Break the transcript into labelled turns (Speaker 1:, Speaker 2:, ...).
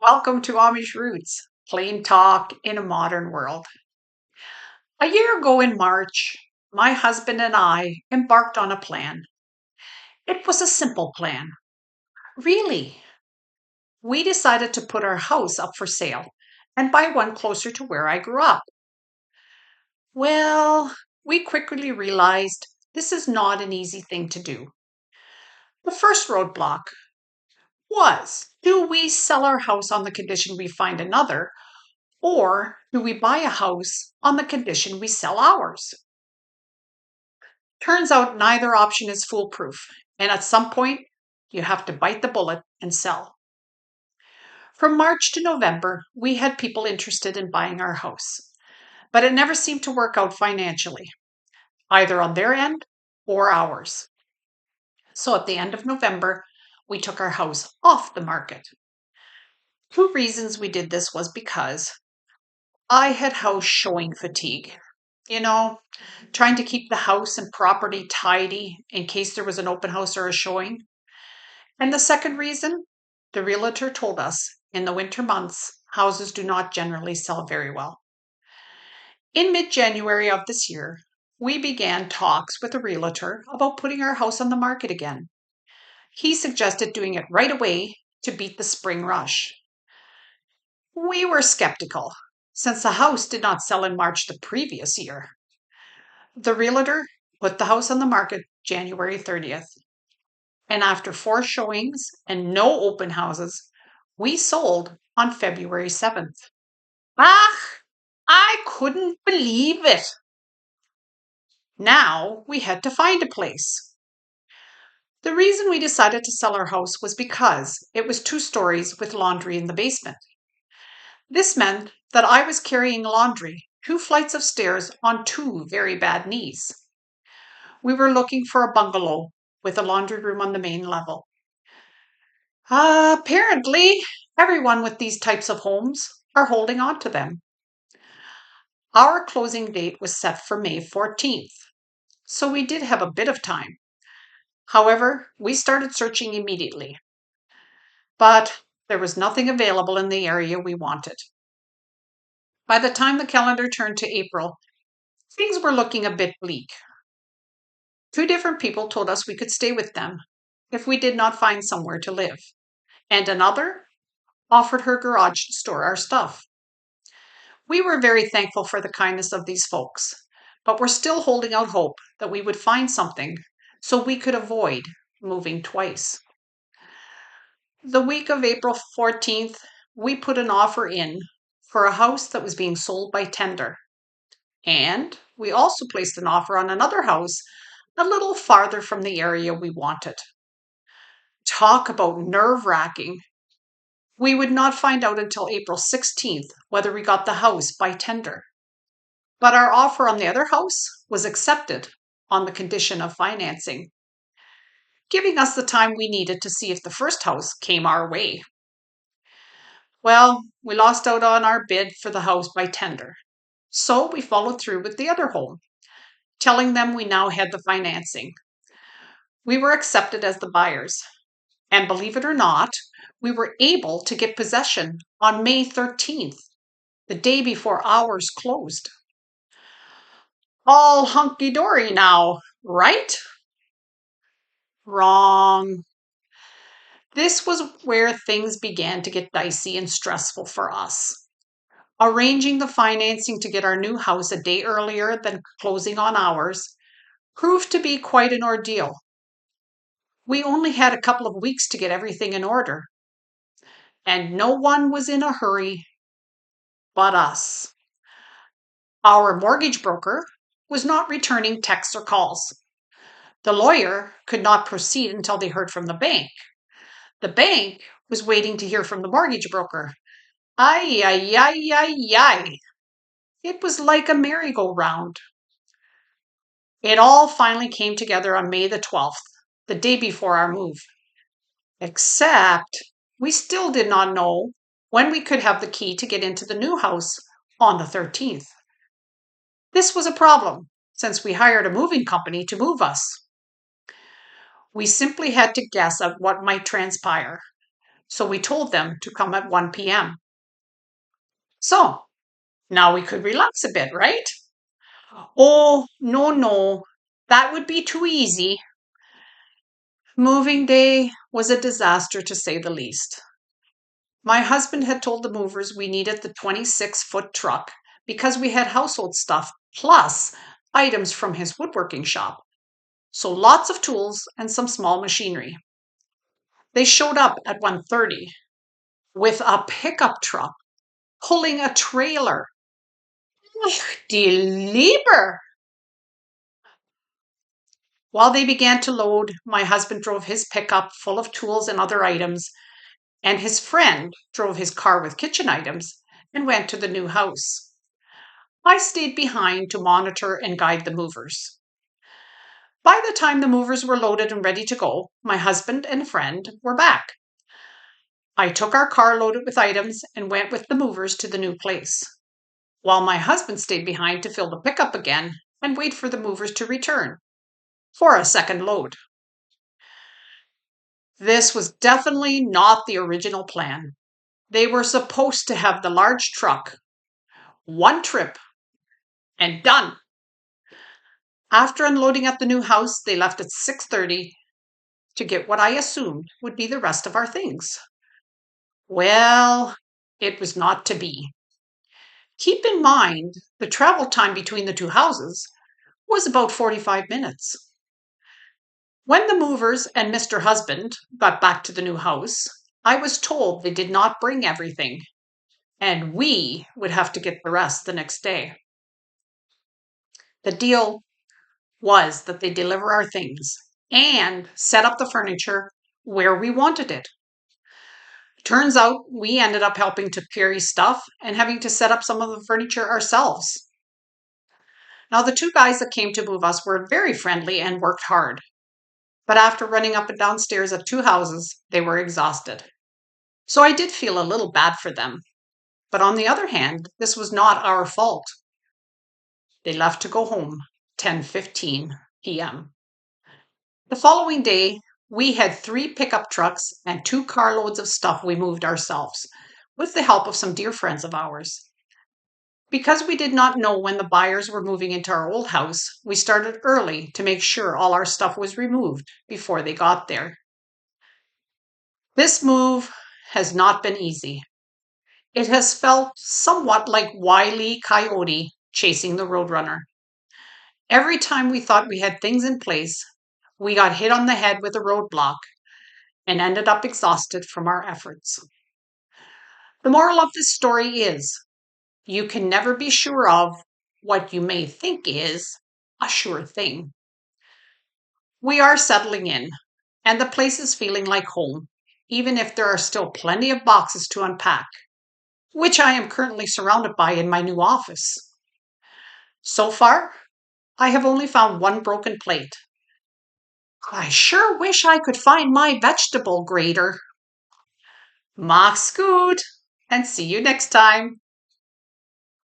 Speaker 1: Welcome to Amish Roots, plain talk in a modern world. A year ago in March, my husband and I embarked on a plan. It was a simple plan. Really, we decided to put our house up for sale and buy one closer to where I grew up. Well, we quickly realized this is not an easy thing to do. The first roadblock was, do we sell our house on the condition we find another, or do we buy a house on the condition we sell ours? Turns out neither option is foolproof, and at some point, you have to bite the bullet and sell. From March to November, we had people interested in buying our house, but it never seemed to work out financially, either on their end or ours. So at the end of November, we took our house off the market. Two reasons we did this was because I had house showing fatigue. You know, trying to keep the house and property tidy in case there was an open house or a showing. And the second reason, the realtor told us in the winter months, houses do not generally sell very well. In mid January of this year, we began talks with a realtor about putting our house on the market again. He suggested doing it right away to beat the spring rush. We were skeptical since the house did not sell in March the previous year. The realtor put the house on the market January 30th. And after four showings and no open houses, we sold on February 7th. Ah, I couldn't believe it. Now we had to find a place. The reason we decided to sell our house was because it was 2 stories with laundry in the basement. This meant that I was carrying laundry 2 flights of stairs on 2 very bad knees. We were looking for a bungalow with a laundry room on the main level. Apparently, everyone with these types of homes are holding on to them. Our closing date was set for May 14th, so we did have a bit of time. However, we started searching immediately, but there was nothing available in the area we wanted. By the time the calendar turned to April, things were looking a bit bleak. 2 different people told us we could stay with them if we did not find somewhere to live, and another offered her garage to store our stuff. We were very thankful for the kindness of these folks, but we're still holding out hope that we would find something so we could avoid moving twice. The week of April 14th, we put an offer in for a house that was being sold by tender. And we also placed an offer on another house a little farther from the area we wanted. Talk about nerve wracking. We would not find out until April 16th whether we got the house by tender. But our offer on the other house was accepted on the condition of financing, giving us the time we needed to see if the first house came our way. Well, we lost out on our bid for the house by tender, so we followed through with the other home, telling them we now had the financing. We were accepted as the buyers, and believe it or not, we were able to get possession on May 13th, the day before ours closed. All hunky dory now, right? Wrong. This was where things began to get dicey and stressful for us. Arranging the financing to get our new house a day earlier than closing on ours proved to be quite an ordeal. We only had a couple of weeks to get everything in order, and no one was in a hurry but us. Our mortgage broker was not returning texts or calls. The lawyer could not proceed until they heard from the bank. The bank was waiting to hear from the mortgage broker. Ay, ay, ay, ay, ay. It was like a merry-go-round. It all finally came together on May the 12th, the day before our move. Except we still did not know when we could have the key to get into the new house on the 13th. This was a problem since we hired a moving company to move us. We simply had to guess at what might transpire. so we told them to come at 1 p.m. So now we could relax a bit, right? Oh, no, no, that would be too easy. Moving day was a disaster to say the least. My husband had told the movers we needed the 26-foot truck because we had household stuff plus items from his woodworking shop. So lots of tools and some small machinery. They showed up at 1:30 with a pickup truck pulling a trailer. Die Lieber! While they began to load, my husband drove his pickup full of tools and other items, and his friend drove his car with kitchen items and went to the new house. I stayed behind to monitor and guide the movers. By the time the movers were loaded and ready to go, my husband and friend were back. I took our car loaded with items and went with the movers to the new place, while my husband stayed behind to fill the pickup again and wait for the movers to return for a second load. This was definitely not the original plan. They were supposed to have the large truck, one trip, and done. After unloading at the new house, they left at 6:30 to get what I assumed would be the rest of our things. Well, it was not to be. Keep in mind, the travel time between the two houses was about 45 minutes. When the movers and Mr. Husband got back to the new house, I was told they did not bring everything, and we would have to get the rest the next day. The deal was that they deliver our things and set up the furniture where we wanted it. Turns out we ended up helping to carry stuff and having to set up some of the furniture ourselves. Now, the two guys that came to move us were very friendly and worked hard. But after running up and down stairs at two houses, they were exhausted. So I did feel a little bad for them. But on the other hand, this was not our fault. They left to go home 10:15 p.m. The following day, we had 3 pickup trucks and 2 carloads of stuff we moved ourselves, with the help of some dear friends of ours. Because we did not know when the buyers were moving into our old house, we started early to make sure all our stuff was removed before they got there. This move has not been easy. It has felt somewhat like Wile E. Coyote chasing the Roadrunner. Every time we thought we had things in place, we got hit on the head with a roadblock and ended up exhausted from our efforts. The moral of this story is you can never be sure of what you may think is a sure thing. We are settling in, and the place is feeling like home, even if there are still plenty of boxes to unpack, which I am currently surrounded by in my new office. So far, I have only found one broken plate. I sure wish I could find my vegetable grater. Mach's gut, and see you next time.